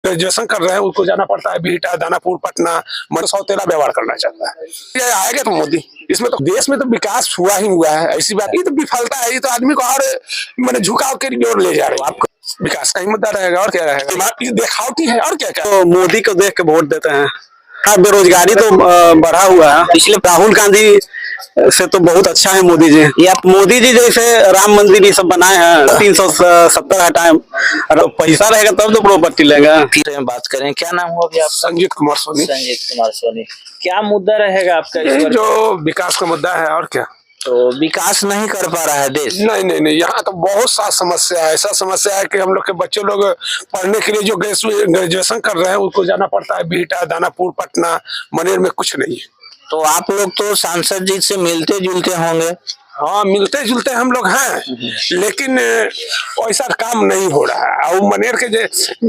Graduation कर रहे हैं उसको जाना पड़ता है बिहटा, दानापुर, पटना, मन सौतेला व्यवहार करना चाहता है। ये आएगा तो मोदी, इसमें तो देश में तो विकास हुआ ही हुआ है, ऐसी बात। ये तो विफलता है, ये तो आदमी को और मैंने झुकाव के ओर ले जा रहे हो। आपको विकास का ही मुद्दा रहेगा और क्या रहेगा, दिखावटी है और क्या क्या। तो मोदी को देख के वोट देते हैं। हाँ, बेरोजगारी तो बढ़ा हुआ है। पिछले राहुल गांधी से तो बहुत अच्छा है मोदी जी। या मोदी जी जैसे राम मंदिर ये सब बनाए हैं, 370 हटाए, अगर पैसा रहेगा तब तो प्रॉपर्टी लेगा। फिर बात करें, क्या नाम हुआ अभी आपका? संजीत कुमार सोनी। संजीत कुमार सोनी, क्या मुद्दा रहेगा आपका? जो विकास का मुद्दा है और क्या। तो विकास नहीं कर पा रहा है देश? नहीं नहीं नहीं, यहाँ तो बहुत सा समस्या है। ऐसा समस्या है कि हम लोग के बच्चे लोग पढ़ने के लिए जो ग्रेजुएशन कर रहे हैं उसको जाना पड़ता है बिहटा, दानापुर, पटना, मनेर में कुछ नहीं है। तो आप लोग तो सांसद जी से मिलते जुलते होंगे? हाँ, मिलते जुलते हम लोग हैं, लेकिन वैसा काम नहीं हो रहा है। और मनेर के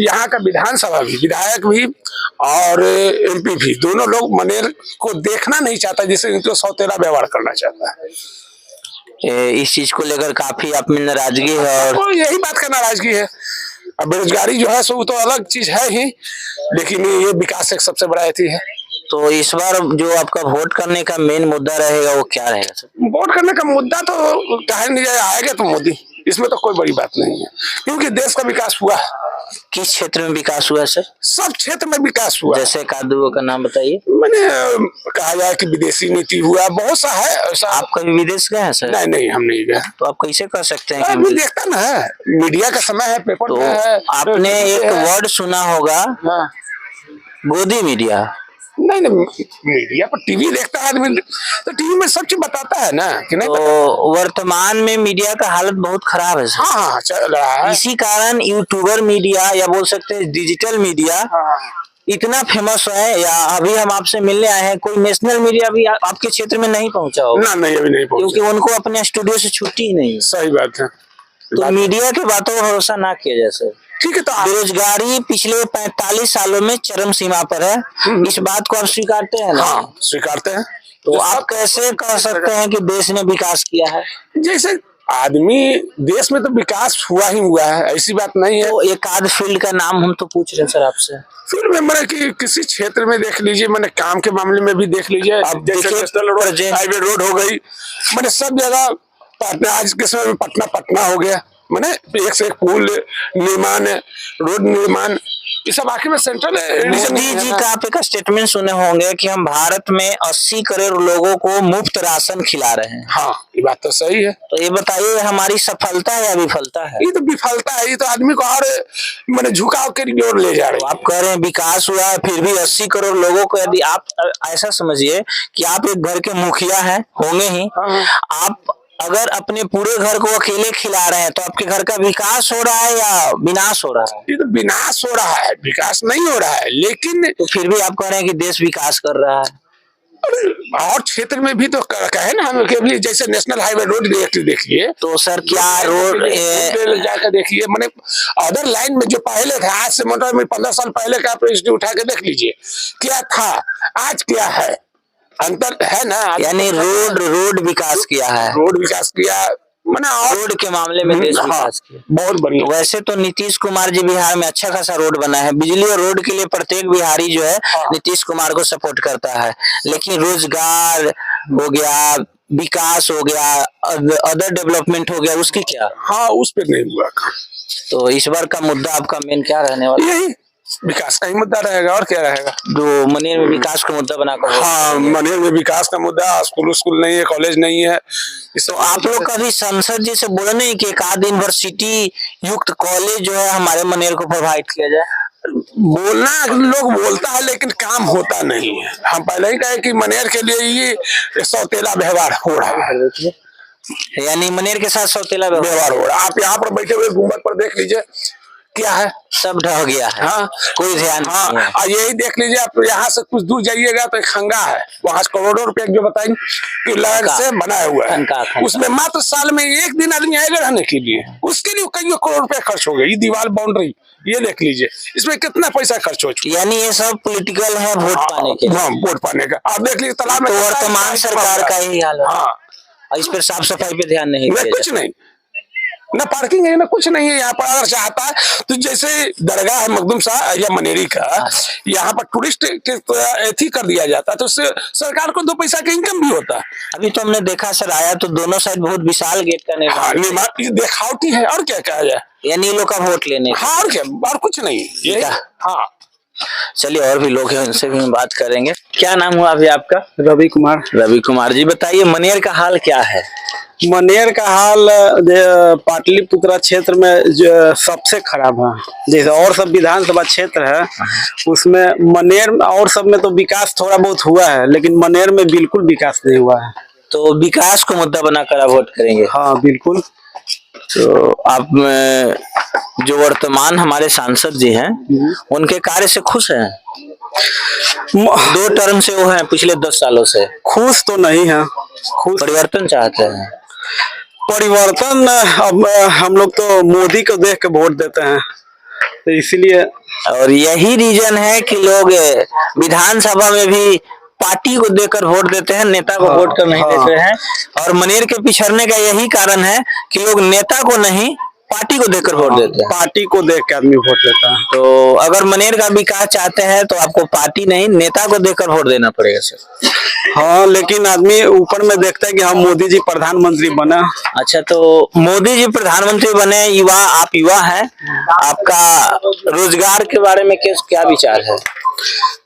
यहाँ का विधानसभा भी, विधायक भी और एमपी भी, दोनों लोग मनेर को देखना नहीं चाहता, जिससे इनको सौतेला व्यवहार करना चाहता है। इस चीज को लेकर काफी आप में नाराजगी है? और यही बात का नाराजगी है। अब बेरोजगारी जो है सो तो अलग चीज है ही, लेकिन ये विकास एक सबसे बड़ा अथी है। तो इस बार जो आपका वोट करने का मेन मुद्दा रहेगा वो क्या रहेगा सर? वोट करने का मुद्दा तो कहे नहीं जाए, आएगा तो मोदी, इसमें तो कोई बड़ी बात नहीं है, क्योंकि देश का विकास हुआ। किस क्षेत्र में विकास हुआ सर? सब क्षेत्र में विकास हुआ। जैसे कादुओं का नाम बताइए। मैंने कहा जाए कि विदेशी नीति हुआ, बहुत सा है ऐसा। आप कभी विदेश गए हैं सर? नहीं नहीं, हम नहीं गए। तो आप कैसे कर सकते हैं? अभी देखता ना है, मीडिया का समय है, पेपर तो में है। आपने एक वर्ड सुना होगा, हाँ। गोदी मीडिया। नहीं नहीं, मीडिया पर टीवी देखता है आदमी, तो टीवी में सब चीज बताता है ना कि नहीं। तो वर्तमान में मीडिया का हालत बहुत खराब है सर। हाँ, चल रहा है। इसी कारण यूट्यूबर मीडिया या बोल सकते हैं डिजिटल मीडिया इतना फेमस है। या अभी हम आपसे मिलने आए हैं, कोई नेशनल मीडिया भी आपके क्षेत्र में नहीं पहुंचा होगा? ना नहीं, अभी नहीं पहुंचा, क्योंकि उनको अपने स्टूडियो से छुट्टी ही नहीं है। सही बात है। तो मीडिया के बातों पर भरोसा ना किया जाए सर। ठीक है। तो बेरोजगारी पिछले 45 सालों में चरम सीमा पर है, इस बात को आप स्वीकारते हैं ना? हाँ, स्वीकारते हैं। तो आप कैसे कह सकते हैं कि देश ने विकास किया है? जैसे आदमी, देश में तो विकास हुआ ही हुआ है, ऐसी बात नहीं है। तो एक आध फील्ड का नाम हम तो पूछ रहे हैं सर आपसे। फिर में मैंने कि किसी क्षेत्र में देख लीजिए, मैंने काम के मामले में भी देख लीजिए। अब जैसे नेशनल रोड, हाईवे रोड हो गई, मैंने सब जगह पटना, आज के समय में पटना पटना हो गया, मैंने एक से एक पुल निर्माण, रोड निर्माण, ये सब आखिर में सेंट्रल। मोदी जी का आप एक स्टेटमेंट सुने होंगे कि हम भारत में 80 करोड़ लोगों को मुफ्त राशन खिला रहे हैं। हाँ, ये बात तो सही है। तो ये बताइए, हमारी सफलता है या विफलता है? ये तो विफलता है, ये तो आदमी को और मैंने झुकाव के ओर ले जा रहे हो। आप कह रहे हैं विकास हुआ है, फिर भी 80 करोड़ लोगों को, यदि आप ऐसा समझिए कि आप एक घर के मुखिया हैं, होंगे ही, आप अगर अपने पूरे घर को अकेले खिला रहे हैं तो आपके घर का विकास हो रहा है या विनाश हो रहा है? ये तो विनाश हो रहा है, विकास नहीं हो रहा है। लेकिन तो फिर भी आप कह रहे हैं कि देश विकास कर रहा है। और क्षेत्र में भी तो कहे ना हम, कि जैसे नेशनल हाईवे रोड देखिए। तो सर क्या रोड जाकर देखिए, मैंने अदर लाइन में जो पहले था, आज से मतलब 15 साल पहले का आप उठा के देख लीजिए, क्या था आज क्या है, अंतर है ना। यानी रोड विकास किया है, रोड विकास किया, मैंने रोड के मामले में देश विकास किया, बहुत बढ़िया। वैसे तो नीतीश कुमार जी बिहार में अच्छा खासा रोड बना है, बिजली और रोड के लिए प्रत्येक बिहारी जो है नीतीश कुमार को सपोर्ट करता है। लेकिन रोजगार हो गया, विकास हो गया, अदर डेवलपमेंट हो गया, उसकी क्या? हाँ, उस पर नहीं हुआ। तो इस बार का मुद्दा आपका मेन क्या रहने वाला? यही विकास का ही मुद्दा रहेगा और क्या रहेगा। जो मनेर में विकास का मुद्दा बनाकर, हाँ, मनेर में विकास का मुद्दा, स्कूल नहीं है, कॉलेज नहीं है। तो आप लोग कभी संसद जी से बोले नहीं कि एक आध यूनिवर्सिटी युक्त कॉलेज जो है हमारे मनेर को प्रोवाइड किया जाए? बोलना लोग बोलता है, लेकिन काम होता नहीं है। हम पहले ही कहे कि मनेर के लिए ये सौतेला व्यवहार हो रहा है, यानी मनेर के साथ सौतेला व्यवहार हो रहा है। आप यहाँ पर बैठे हुए गुम्बद पर देख लीजिए, क्या है, सब ढह गया है। हाँ, कोई ध्यान नहीं है। और यही देख लीजिए, आप यहाँ से कुछ दूर जाइएगा तो एक खंगा है, वहाँ करोड़ों रुपए जो बताएंगे कि लैंड से बनाया हुआ है, उसमें मात्र साल में एक दिन आदमी आएगा रहने के लिए, उसके लिए कई करोड़ रुपए खर्च हो गए। ये दीवार बाउंड्री ये देख लीजिए, इसमें कितना पैसा खर्च हो चुका। यानी ये सब पॉलिटिकल है, वोट पाने के। हाँ, वोट पाने का। आप देख लीजिए तालाब में, तो वर्तमान सरकार का ही हाल है। हाँ, इस पर साफ सफाई पे ध्यान नहीं, कुछ नहीं। ना पार्किंग है ना कुछ नहीं है यहाँ पर। अगर चाहता है तो जैसे दरगाह है मखदूम शाह या मनेरी का, यहाँ पर टूरिस्ट के एथी कर दिया जाता है तो उससे सरकार को 2 पैसा का इनकम भी होता है। अभी तो हमने देखा सर आया तो दोनों साइड बहुत विशाल गेट का हाँ, निर्माण, निर्माण ये दिखावटी है और क्या कहा जाए। यानी लोग का वोट लेने का। हाँ और क्या, और कुछ नहीं ये। क्या? हाँ चलिए और भी लोग हैं उनसे भी हम बात करेंगे। क्या नाम हुआ अभी आपका? रवि कुमार। रवि कुमार जी, बताइए मनेर का हाल क्या है? मनेर का हाल पाटलिपुत्रा क्षेत्र में जो सबसे खराब है। जैसे और सब विधानसभा क्षेत्र है उसमें मनेर और सब में तो विकास थोड़ा बहुत हुआ है, लेकिन मनेर में बिल्कुल विकास नहीं हुआ है। तो विकास को मुद्दा बनाकर आप वोट करेंगे? हाँ बिल्कुल। तो आप जो वर्तमान हमारे सांसद जी हैं उनके कार्य से खुश हैं? 2 टर्म से वो हैं पिछले 10 सालों से। खुश तो नहीं है, खुश परिवर्तन चाहते हैं? परिवर्तन अब हम लोग तो मोदी को देख के वोट देते हैं तो इसलिए। और यही रीजन है कि लोग विधानसभा में भी पार्टी को देकर वोट देते हैं, नेता को वोट कर नहीं देते हैं। और मनेर के पिछड़ने का यही कारण है कि लोग नेता को नहीं पार्टी को देकर वोट देते हैं। पार्टी को देख के आदमी वोट देता है। तो अगर मनेर का विकास चाहते हैं तो आपको पार्टी नहीं नेता को देकर वोट देना पड़ेगा सर। हाँ लेकिन आदमी ऊपर में देखता है कि हम मोदी जी प्रधानमंत्री बना। अच्छा, तो मोदी जी प्रधानमंत्री बने, युवा आप युवा हैं, आपका रोजगार के बारे में क्या विचार है?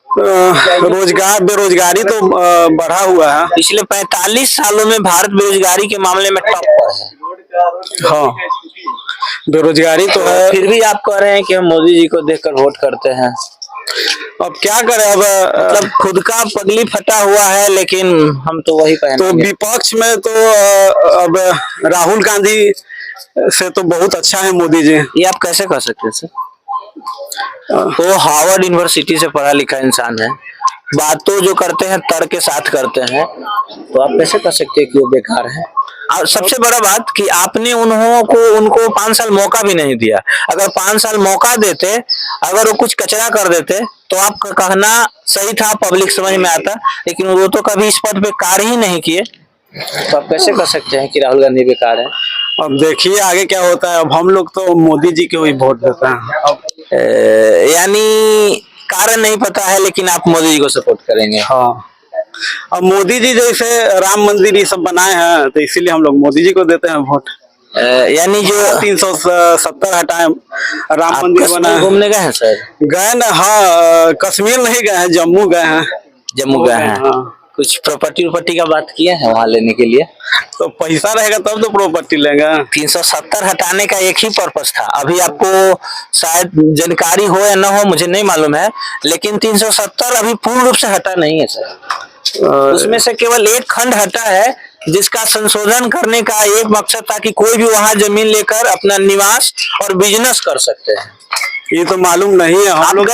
रोजगार बेरोजगारी तो बढ़ा हुआ है। पिछले 45 सालों में भारत बेरोजगारी के मामले में टॉप पर है। हाँ बेरोजगारी तो है। फिर भी आप कह रहे हैं कि हम मोदी जी को देखकर वोट करते हैं। अब क्या करें, अब मतलब खुद का पगली फटा हुआ है लेकिन हम तो वही तो पहनेंगे। विपक्ष में तो अब राहुल गांधी से तो बहुत अच्छा है मोदी जी। ये आप कैसे कह सकते हैं सर? वो हार्वर्ड यूनिवर्सिटी से पढ़ा लिखा इंसान है, बातों जो करते हैं तर्क के साथ करते हैं, तो आप कैसे कह सकते हैं कि वो बेकार है? और सबसे बड़ा बात कि आपने उनको 5 साल मौका भी नहीं दिया। अगर 5 साल मौका देते, अगर वो कुछ कचरा कर देते तो आपका कहना सही था, पब्लिक समझ में आता, लेकिन वो तो कभी इस पद पे कार्य ही नहीं किए। तो आप कैसे कह सकते हैं कि राहुल गांधी बेकार है? अब देखिए आगे क्या होता है। अब हम लोग तो मोदी जी को ही वोट देते हैं। अब यानी कारण नहीं पता है लेकिन आप मोदी जी को सपोर्ट करेंगे? हाँ, अब मोदी जी जैसे राम मंदिर ये सब बनाए हैं तो इसीलिए हम लोग मोदी जी को देते हैं वोट। यानी जो 370 हटाए, राम मंदिर बना है। घूमने गए हैं सर? गए ना, हाँ कश्मीर नहीं गए हैं, जम्मू गए हैं। जम्मू गए हैं। हाँ। कुछ प्रॉपर्टी का बात किए हैं वहाँ लेने के लिए? तो पैसा रहेगा तब तो प्रॉपर्टी लेगा। 370 हटाने का एक ही पर्पस था। अभी आपको शायद जानकारी हो या ना हो मुझे नहीं मालूम है, लेकिन 370 अभी पूर्ण रूप से हटा नहीं है सर। उसमें से केवल एक खंड हटा है जिसका संशोधन करने का एक मकसद था कि कोई भी वहां जमीन लेकर अपना निवास और बिजनेस कर सकते हैं। ये तो मालूम नहीं है। हम लोग